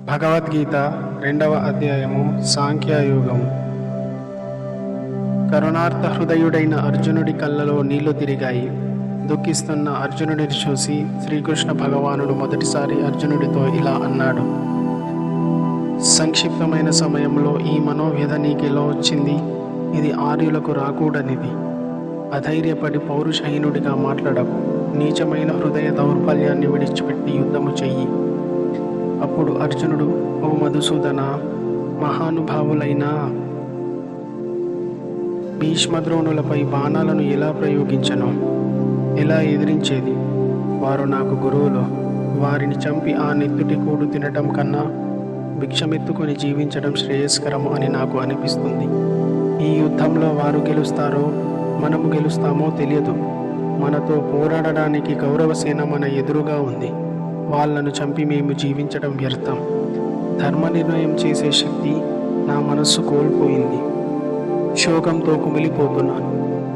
భగవద్గీత 2వ అధ్యాయము సాంఖ్యయోగము. కరుణార్థ హృదయుడైన అర్జునుడి కళ్ళలో నీళ్లు తిరిగాయి. దుఃఖిస్తున్న అర్జునుడిని చూసి శ్రీకృష్ణ భగవానుడు మొదటిసారి అర్జునుడితో ఇలా అన్నాడు: సంక్షిప్తమైన సమయంలో ఈ మనోవ్యధ నీకెలా వచ్చింది? ఇది ఆర్యులకు రాకూడనిది. అధైర్యపడి పౌరుషహీనుడిగా మాట్లాడకు. నీచమైన హృదయ దౌర్బల్యాన్ని విడిచిపెట్టి యుద్ధము చెయ్యి. అప్పుడు అర్జునుడు, ఓ మధుసూదన, మహానుభావులైన భీష్మద్రోణులపై బాణాలను ఎలా ప్రయోగించను? ఎలా ఎదిరించేది? వారు నాకు గురువులు. వారిని చంపి ఆ నెత్తుటి కూడు తినటం కన్నా భిక్షమెత్తుకొని జీవించడం శ్రేయస్కరము అని నాకు అనిపిస్తుంది. ఈ యుద్ధంలో వారు గెలుస్తారో మనము గెలుస్తామో తెలియదు. మనతో పోరాడడానికి కౌరవసేన మన ఎదురుగా ఉంది. వాళ్ళను చంపి మేము జీవించడం వ్యర్థం. ధర్మ నిర్ణయం చేసే శక్తి నా మనస్సు కోల్పోయింది. శోకంతో కుమిలిపోతున్నాను.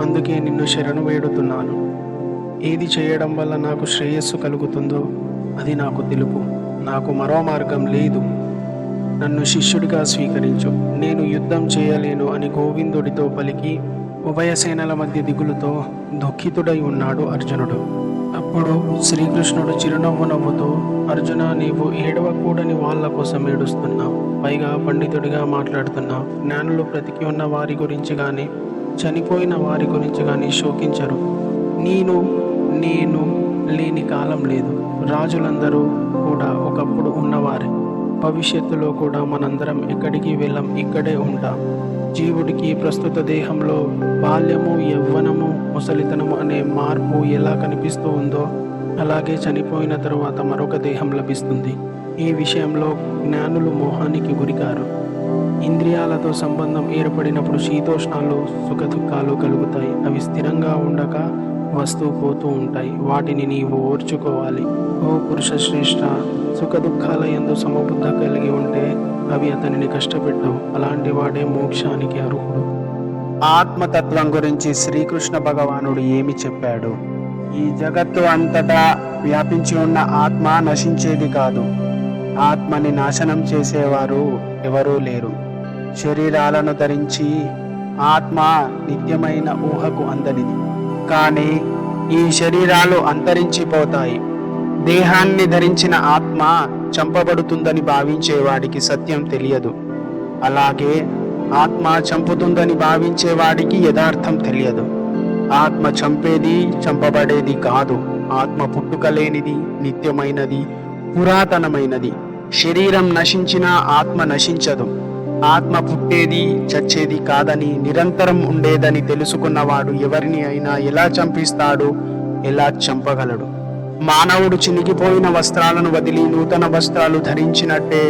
అందుకే నిన్ను శరణు వేడుతున్నాను. ఏది చేయడం వల్ల నాకు శ్రేయస్సు కలుగుతుందో అది నాకు తెలుపు. నాకు మరో మార్గం లేదు. నన్ను శిష్యుడిగా స్వీకరించు. నేను యుద్ధం చేయలేను అని గోవిందుడితో పలికి ఉభయసేనల మధ్య దిగులుతో దుఃఖితుడై ఉన్నాడు అర్జునుడు. అప్పుడు శ్రీకృష్ణుడు చిరునవ్వు నవ్వుతూ, అర్జున, నీవు ఏడవకూడని వాళ్ళ కోసం ఏడుస్తున్నావు. పైగా పండితుడిగా మాట్లాడుతున్నావు. జ్ఞానులు బ్రతికి ఉన్న వారి గురించి కానీ చనిపోయిన వారి గురించి కానీ శోకించరు. నేను లేని కాలం లేదు. రాజులందరూ కూడా ఒకప్పుడు ఉన్నవారే. భవిష్యత్తులో కూడా మనందరం ఎక్కడికి వెళ్ళం, ఇక్కడే ఉంటాం. జీవుడికి ప్రస్తుత దేహంలో బాల్యము, యవ్వనము, ముసలితనము అనే మార్పు ఎలా కనిపిస్తూ ఉందో అలాగే చనిపోయిన తరువాత మరొక దేహం లభిస్తుంది. ఈ విషయంలో జ్ఞానులు మోహానికి గురికారు. ఇంద్రియాలతో సంబంధం ఏర్పడినప్పుడు శీతోష్ణాలు, సుఖదుఖాలు కలుగుతాయి. అవి స్థిరంగా ఉండక వస్తూ పోతూ ఉంటాయి. వాటిని నీవు ఓర్చుకోవాలి. ఓ పురుష శ్రేష్ఠ, సుఖదుఖాల యందు సమబుద్ధ కలిగి ఉంటే అవి అతనిని కష్టపెట్టవు. అలాంటి వాడే మోక్షానికి అర్హుడు. ఆత్మతత్వం గురించి శ్రీకృష్ణ భగవానుడు ఏమి చెప్పాడు? ఈ జగత్తు అంతటా వ్యాపించి ఉన్న ఆత్మ నశించేది కాదు. ఆత్మని నాశనం చేసేవారు ఎవరూ లేరు. శరీరాలను ధరించి ఆత్మ నిత్యమైన ఊహకు అందనిది. కానీ ఈ శరీరాలు అంతరించిపోతాయి. దేహాన్ని ధరించిన ఆత్మ చంపబడుతుందని భావించేవాడికి సత్యం తెలియదు. అలాగే ఆత్మ చంపుతుందని భావించేవాడికి యథార్థం తెలియదు. ఆత్మ చంపేది, చంపబడేది కాదు. ఆత్మ పుట్టుక లేనిది, నిత్యమైనది, పురాతనమైనది. శరీరం నశించినా ఆత్మ నశించదు. ఆత్మ పుట్టేది, చచ్చేది కాదని, నిరంతరం ఉండేదని తెలుసుకున్నవాడు ఎవరిని అయినా ఎలా చంపిస్తాడు, ఎలా చంపగలడు? మానవుడు చినిగిపోయిన వస్త్రాలను వదిలి నూతన వస్త్రాలు ధరించినట్టే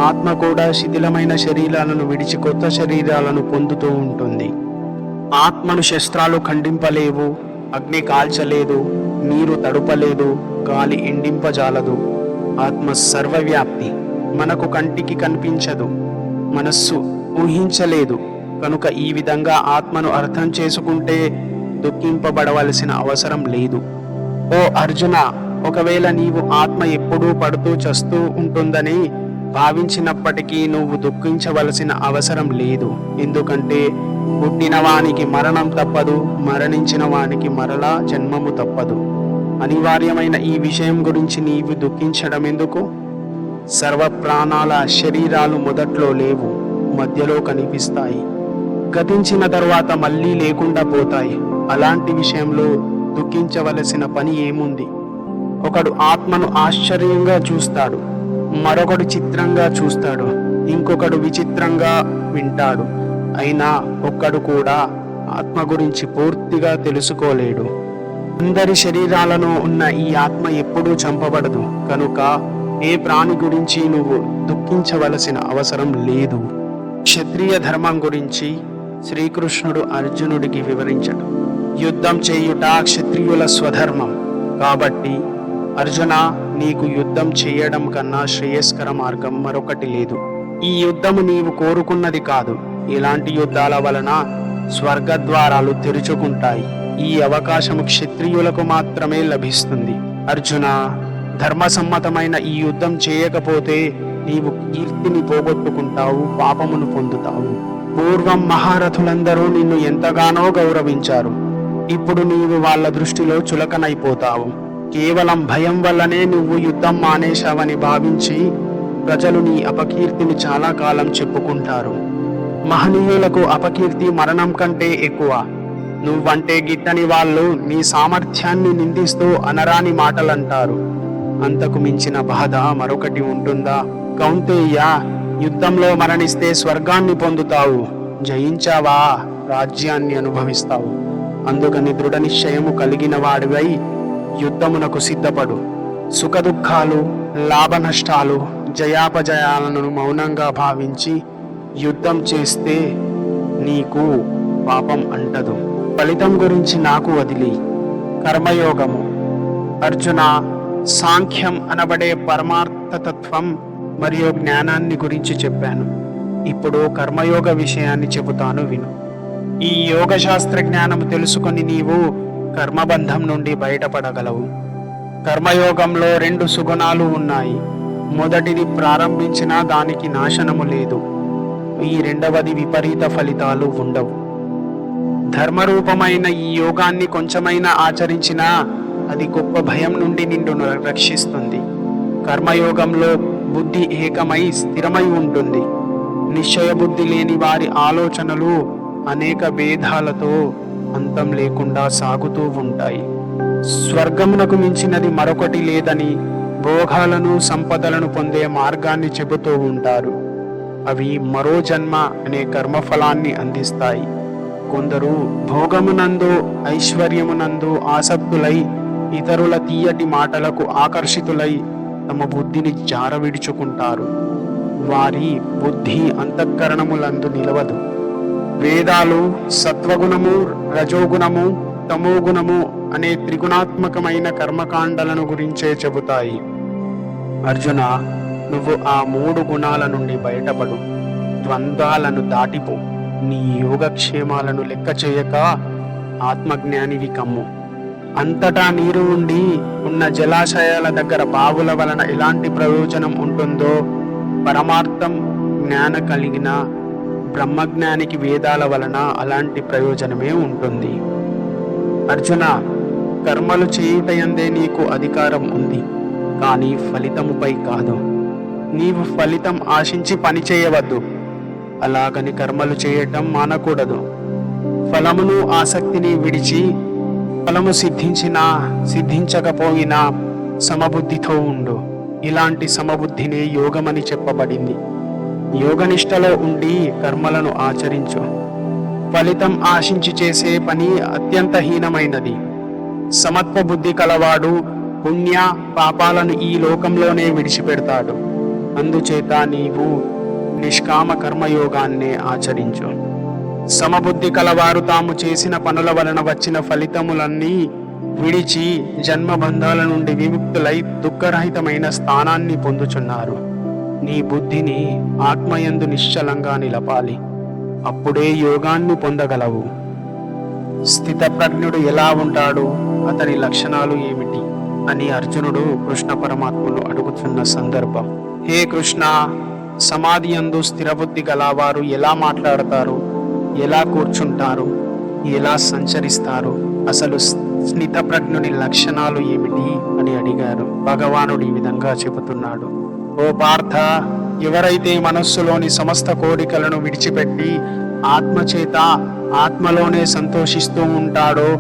ఆత్మ కూడా శిథిలమైన శరీరాలను విడిచి కొత్త శరీరాలను పొందుతూ ఉంటుంది. ఆత్మను శస్త్రాలు ఖండింపలేవు, అగ్ని కాల్చలేదు, నీరు తడుపలేదు, గాలి ఎండింపజాలదు. ఆత్మ సర్వవ్యాప్తి. మనకు కంటికి కనిపించదు, మనస్సు ఊహించలేదు. కనుక ఈ విధంగా ఆత్మను అర్థం చేసుకుంటే దుఃఖింపబడవలసిన అవసరం లేదు. ఓ అర్జున, ఒకవేళ నీవు ఆత్మ ఎప్పుడూ పడుతూ చస్తూ ఉంటుందని భావించినప్పటికీ నువ్వు దుఃఖించవలసిన అవసరం లేదు. ఎందుకంటే పుట్టిన వానికి మరణం తప్పదు, మరణించిన వానికి మరలా జన్మము తప్పదు. అనివార్యమైన ఈ విషయం గురించి నీవు దుఃఖించడం ఎందుకు? సర్వ ప్రాణాల శరీరాలు మొదట్లో లేవు, మధ్యలో కనిపిస్తాయి. గతించిన తరువాత మళ్ళీ లేకుండా పోతాయి. అలాంటి విషయంలో దుఃఖించవలసిన పని ఏముంది? ఒకడు ఆత్మను ఆశ్చర్యంగా చూస్తాడు, మరొకడు చిత్రంగా చూస్తాడు, ఇంకొకడు విచిత్రంగా వింటాడు. అయినా ఒక్కడు కూడా ఆత్మ గురించి పూర్తిగా తెలుసుకోలేడు. అందరి శరీరాలను ఉన్న ఈ ఆత్మ ఎప్పుడూ చంపబడదు. కనుక ఏ ప్రాణి గురించి నువ్వు దుఃఖించవలసిన అవసరం లేదు. క్షత్రియ ధర్మం గురించి శ్రీకృష్ణుడు అర్జునుడికి వివరించడు. యుద్ధం చేయుట క్షత్రియుల స్వధర్మం. కాబట్టి అర్జున, నీకు యుద్ధం చేయడం కన్నా శ్రేయస్కర మార్గం మరొకటి లేదు. ఈ యుద్ధము నీవు కోరుకున్నది కాదు. ఇలాంటి యుద్ధాల వలన స్వర్గద్వారాలు తెరుచుకుంటాయి. ఈ అవకాశము క్షత్రియులకు మాత్రమే లభిస్తుంది. అర్జున, ధర్మసమ్మతమైన ఈ యుద్ధం చేయకపోతే నీవు కీర్తిని పోగొట్టుకుంటావు, పాపమును పొందుతావు. పూర్వం మహారథులందరూ నిన్ను ఎంతగానో గౌరవించారు. ఇప్పుడు నీవు వాళ్ళ దృష్టిలో చులకనైపోతావు. కేవలం భయం వల్లనే నువ్వు యుద్ధం మానేశావని భావించి ప్రజలు నీ అపకీర్తిని చాలా కాలం చెప్పుకుంటారు. మహనీయులకు అపకీర్తి మరణం కంటే ఎక్కువ. నువ్వంటే గిట్టని వాళ్ళు నీ సామర్థ్యాన్ని నిందిస్తూ అనరాని మాటలంటారు. అంతకు మించిన బాధ మరొకటి ఉంటుందా? కౌంతేయ, యుద్ధంలో మరణిస్తే స్వర్గాన్ని పొందుతావు, జయించావా రాజ్యాన్ని అనుభవిస్తావు. అందుకని దృఢ నిశ్చయము కలిగిన వాడివై యుద్ధమునకు సిద్ధపడు. సుఖదుఖాలు, లాభ నష్టాలు, జయాపజయాలను మౌనంగా భావించి యుద్ధం చేస్తే నీకు పాపం అంటదు. ఫలితం గురించి నాకు వదిలి. కర్మయోగము. అర్జున, సాంఖ్యం అనబడే పరమార్థతత్వం మరియు జ్ఞానాన్ని గురించి చెప్పాను. ఇప్పుడు కర్మయోగ విషయాన్ని చెబుతాను, విను. ఈ యోగ శాస్త్ర జ్ఞానము తెలుసుకొని నీవు కర్మబంధం నుండి బయటపడగలవు. కర్మయోగంలో 2 సుగుణాలు ఉన్నాయి. మొదటిది ప్రారంభించినా దానికి నాశనము లేదు. ఈ రెండవది విపరీత ఫలితాలు ఉండవు. ధర్మరూపమైన ఈ యోగాన్ని కొంచెమైనా ఆచరించినా అది గొప్ప భయం నుండి నిన్ను రక్షిస్తుంది. కర్మయోగంలో బుద్ధి ఏకమై స్థిరమై ఉంటుంది. నిశ్చయ బుద్ధి లేని వారి ఆలోచనలు అనేక భేదాలతో అంతం లేకుండా సాగుతూ ఉంటాయి. స్వర్గమునకు మించినది మరొకటి లేదని, భోగాలను సంపదలను పొందే మార్గాన్ని చెబుతూ ఉంటారు. అవి మరో జన్మ అనే కర్మఫలాన్ని అందిస్తాయి. కొందరు భోగమునందు, ఐశ్వర్యమునందు ఆసక్తులై ఇతరుల తీయటి మాటలకు ఆకర్షితులై తమ బుద్ధిని జారవిడుచుకుంటారు. వారి బుద్ధి అంతఃకరణములందు నిలవదు. వేదాలు సత్వగుణము, రజోగుణము, తమోగుణము అనే త్రిగుణాత్మకమైన కర్మకాండలను గురించే చెబుతాయి. అర్జున, నువ్వు ఆ 3 గుణాల నుండి బయటపడు. ద్వంద్వాలను దాటిపో. నీ యోగక్షేమాలను లెక్క చేయక ఆత్మజ్ఞానివి కమ్ము. అంతటా నీరు ఉండి ఉన్న జలాశయాల దగ్గర బావుల వలన ఎలాంటి ప్రయోజనం ఉంటుందో, పరమార్థం జ్ఞాన కలిగిన బ్రహ్మజ్ఞానికి వేదాల వలన అలాంటి ప్రయోజనమే ఉంటుంది. అర్జున, కర్మలు చేయుటయందే నీకు అధికారం ఉంది, కానీ ఫలితముపై కాదు. నీవు ఫలితం ఆశించి పని చేయవద్దు. అలాగని కర్మలు చేయటం మానకూడదు. ఫలమును ఆసక్తిని విడిచి ఫలము సిద్ధించినా సిద్ధించకపోయినా సమబుద్ధితో ఉండు. ఇలాంటి సమబుద్ధినే యోగమని చెప్పబడింది. యోగనిష్టలో ఉండి కర్మలను ఆచరించు. ఫలితం ఆశించి చేసే పని అత్యంత హీనమైనది. సమత్వ బుద్ధి కలవాడు పుణ్య పాపాలను ఈ లోకంలోనే విడిచిపెడతాడు. అందుచేత నీవు నిష్కామ కర్మయోగాన్నే ఆచరించు. సమబుద్ధి కలవారు తాము చేసిన పనుల వలన వచ్చిన ఫలితములన్నీ విడిచి జన్మబంధాల నుండి విముక్తులై దుఃఖరహితమైన స్థానాన్ని పొందుచున్నారు. నీ బుద్ధిని ఆత్మయందు నిశ్చలంగా నిలపాలి. అప్పుడే యోగాన్ని పొందగలవు. స్థితప్రజ్ఞుడు ఎలా ఉంటాడు, అతని లక్షణాలు ఏమిటి అని అర్జునుడు కృష్ణ పరమాత్మను అడుగుతున్న సందర్భం. హే కృష్ణ, సమాధి యందు స్థిరబుద్ధి గలవారు ఎలా మాట్లాడతారు, ఎలా కూర్చుంటారు, ఎలా సంచరిస్తారు, అసలు స్థితప్రజ్ఞుని లక్షణాలు ఏమిటి అని అడిగారు. భగవానుడు ఈ విధంగా చెబుతున్నాడు. ఓ పార్థ, ఎవరైతే మనస్సులోని సమస్త కోరికలను విడిచిపెట్టి ఆత్మచేత ఆత్మలోనే సంతోషిస్తూ ఉంటాడో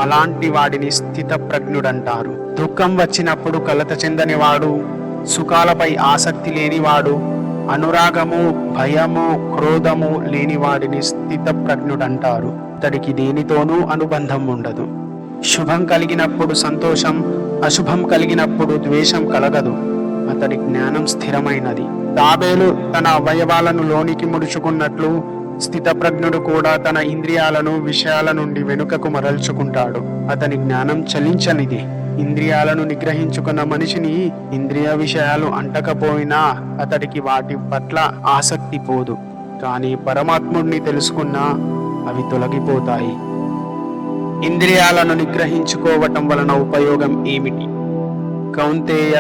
అలాంటి వాడిని స్థితప్రజ్ఞుడంటారు. దుఃఖం వచ్చినప్పుడు కలత చెందని వాడు, సుఖాలపై ఆసక్తి లేనివాడు, అనురాగము, భయము, క్రోధము లేనివాడిని స్థితప్రజ్ఞుడంటారు. అతడికి దేనితోనూ అనుబంధం ఉండదు. శుభం కలిగినప్పుడు సంతోషం, అశుభం కలిగినప్పుడు ద్వేషం కలగదు. అతడి జ్ఞానం స్థిరమైనది. తాబేలు తన అవయవాలను లోనికి ముడుచుకున్నట్లు స్థితప్రజ్ఞుడు కూడా తన ఇంద్రియాలను విషయాల నుండి వెనుకకు మరల్చుకుంటాడు. అతని జ్ఞానం చలించనిది. ఇంద్రియాలను నిగ్రహించుకున్న మనిషిని ఇంద్రియ విషయాలు అంటకపోయినా అతడికి వాటి పట్ల ఆసక్తి పోదు. కానీ పరమాత్ముడిని తెలుసుకున్నా అవి తొలగిపోతాయి. ఇంద్రియాలను నిగ్రహించుకోవటం వలన ఉపయోగం ఏమిటి? కౌంతేయ,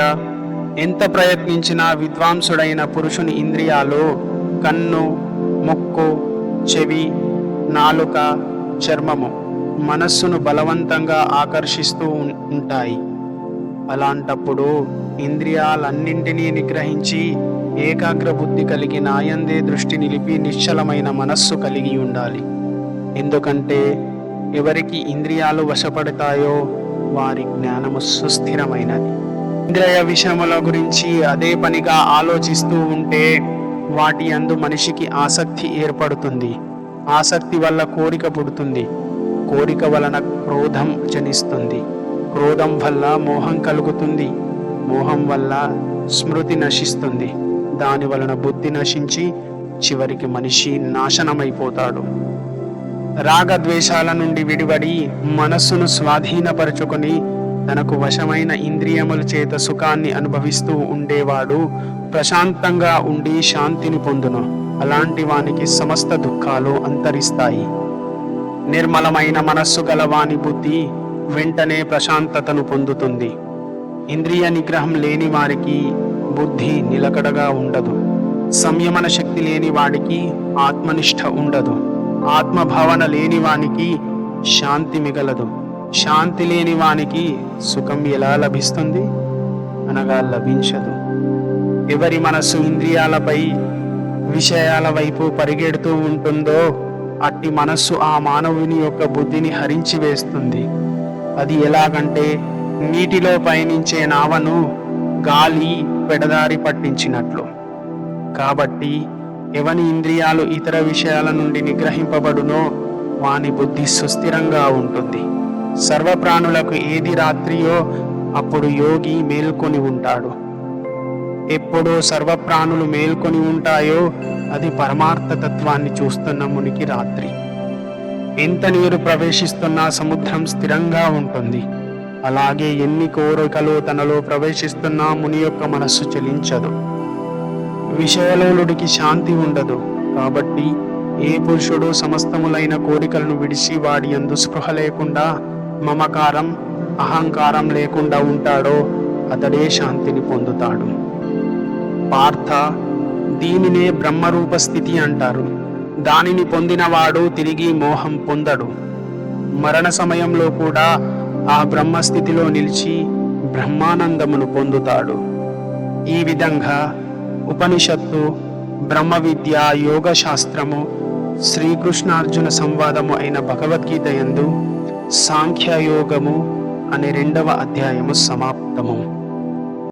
ఎంత ప్రయత్నించినా విద్వాంసుడైన పురుషుని ఇంద్రియాలు కన్ను, ముక్కు, చెవి, నాలుక, చర్మము మనస్సును బలవంతంగా ఆకర్షిస్తూ ఉంటాయి. అలాంటప్పుడు ఇంద్రియాలన్నింటినీ నిగ్రహించి ఏకాగ్ర బుద్ధి కలిగి నాయందే దృష్టి నిలిపి నిశ్చలమైన మనస్సు కలిగి ఉండాలి. ఎందుకంటే ఎవరికి ఇంద్రియాలు వశపడతాయో వారి జ్ఞానము సుస్థిరమైనది. ఇంద్రియ విషయముల గురించి అదే పనిగా ఆలోచిస్తూ ఉంటే వాటి యందు మనిషికి ఆసక్తి ఏర్పడుతుంది. ఆసక్తి వల్ల కోరిక పుడుతుంది. కోరిక వలన క్రోధం జనిస్తుంది. క్రోధం వల్ల మోహం కలుగుతుంది. మోహం వల్ల స్మృతి నశిస్తుంది. దాని వలన బుద్ధి నశించి చివరికి మనిషి నాశనమైపోతాడు. రాగద్వేషాల నుండి విడివడి మనస్సును స్వాధీనపరుచుకొని తనకు వశమైన ఇంద్రియముల చేత సుఖాన్ని అనుభవిస్తూ ఉండేవాడు ప్రశాంతంగా ఉండి శాంతిని పొందును. అలాంటి వానికి సమస్త దుఃఖాలు అంతరిస్తాయి. నిర్మలమైన మనస్సు గల వాని బుద్ధి వెంటనే ప్రశాంతతను పొందుతుంది. ఇంద్రియ నిగ్రహం లేని వారికి బుద్ధి నిలకడగా ఉండదు. సంయమన శక్తి లేని వాడికి ఆత్మనిష్ట ఉండదు. ఆత్మభావన లేని వానికి శాంతి మిగలదు. శాంతి లేని వానికి సుఖం ఎలా లభిస్తుంది అనగా లభించదు. ఎవరి మనస్సు ఇంద్రియాలపై, విషయాల వైపు పరిగెడుతూ ఉంటుందో అట్టి మనస్సు ఆ మానవుని యొక్క బుద్ధిని హరించి వేస్తుంది. అది ఎలాగంటే నీటిలో పయనించే నావను గాలి పెడదారి పట్టించినట్లు. కాబట్టి ఎవని ఇంద్రియాలు ఇతర విషయాల నుండి నిగ్రహింపబడునో వాని బుద్ధి సుస్థిరంగా ఉంటుంది. సర్వప్రాణులకు ఏది రాత్రియో అప్పుడు యోగి మేల్కొని ఉంటాడు. ఎప్పుడో సర్వప్రాణులు మేల్కొని ఉంటాయో అది పరమార్థ తత్వాన్ని చూస్తున్న మునికి రాత్రి. ఎంత నీరు ప్రవేశిస్తున్నా సముద్రం స్థిరంగా ఉంటుంది. అలాగే ఎన్ని కోరికలు తనలో ప్రవేశిస్తున్నా ముని యొక్క మనస్సు చలించదు. విషయలోలుడికి శాంతి ఉండదు. కాబట్టి ఏ పురుషుడు సమస్తములైన కోరికలను విడిచి వాడి యందు స్పృహ లేకుండా, మమకారం, అహంకారం లేకుండా ఉంటాడో అతడే శాంతిని పొందుతాడు. పార్థ, దీనినే బ్రహ్మరూప స్థితి అంటారు. దానిని పొందినవాడు తిరిగి మోహం పొందడు. మరణ సమయంలో కూడా ఆ బ్రహ్మస్థితిలో నిలిచి బ్రహ్మానందమును పొందుతాడు. ఈ విధంగా ఉపనిషత్తు, బ్రహ్మ విద్య, యోగ శాస్త్రము, శ్రీకృష్ణార్జున సంవాదము అయిన భగవద్గీత యందు సాంఖ్యయోగము అనే 2వ అధ్యాయము సమాప్తము.